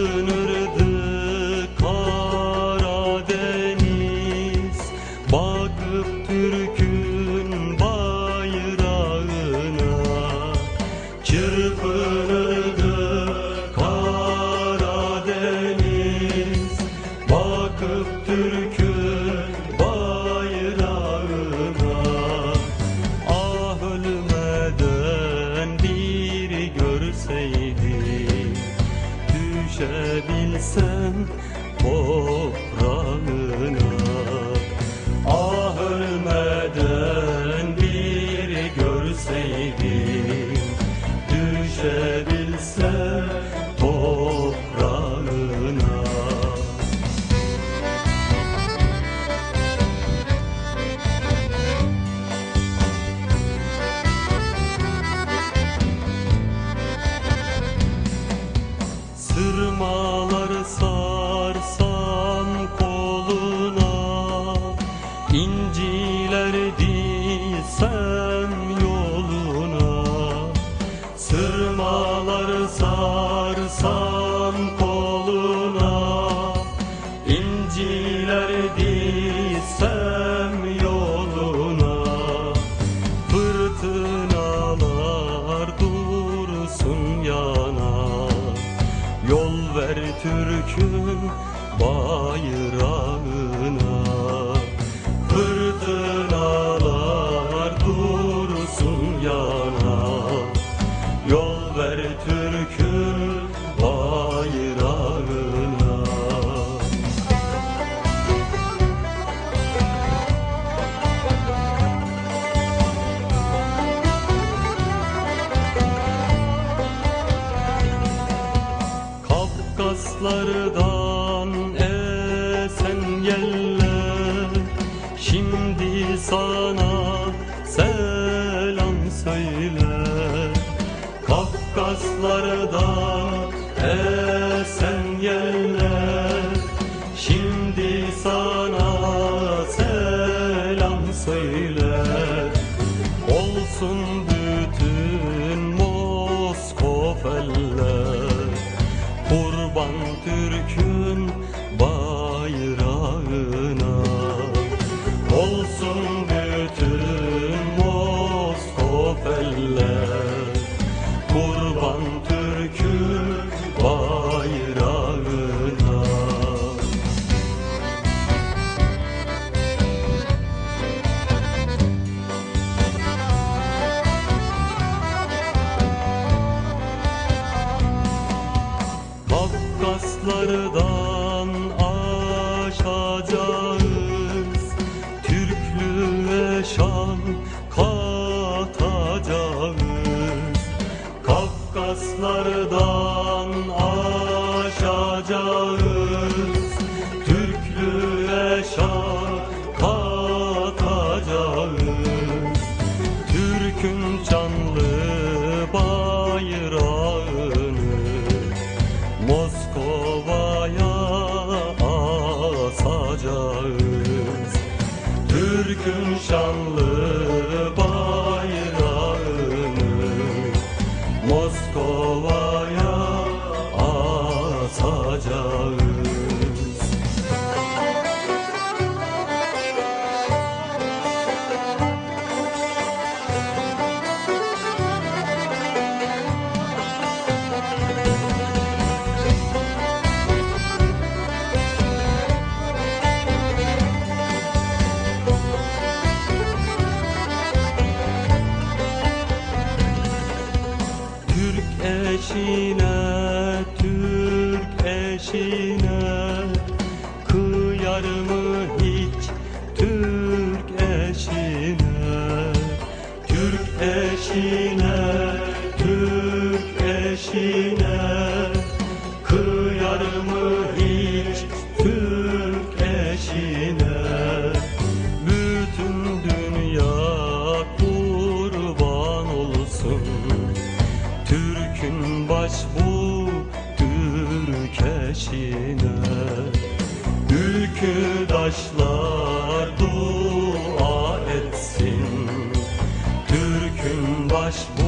Çırpınırdı Karadeniz, bakıp Türk'ün bayrağına. Çırpınırdı Karadeniz, bakıp Türk'ün bayrağına. Ah ölmeden bir görseydim, düşebilsem toprağına. Ah ölmeden bir görseydim, düşebilsem toprağına. Sırmalar sarsan koluna, İnciler dizsem yoluna. Sırmalar sarsan koluna, İnciler dizsem yoluna. Fırtınalar dursun yana, yol ver Türk'ün bayrağına. Fırtınalar dursun yana, yol ver Türk'ün bayrağına. Kafkaslardan esen yeller şimdi sana selam söyler. Kafkaslardan esen yeller şimdi sana selam söyler. Olsun bütün Moskov eller, kurban Türk'ün bayrağına. Olsun bütün Moskov eller, kurban Türk'ün bayrağına. Kafkaslardan aşacağız, Türklüğe şan katacağız. Kafkaslardan aşacağız, Türklüğe şan katacağız. Türk'ün canlı bayrağını Moskova'ya asacağız. Türk'ün şanlı bayrağını Moskova'ya asacağız. Eşine, Türk eşine kıyar mı hiç Türk eşine? Türk eşine, Türk eşine kıyar mı hiç Türk eşine? Bütün dünya kurban olsun Türk'ün başbu Türk eşine. Ülküdaşlar dua etsin Türk'ün başbu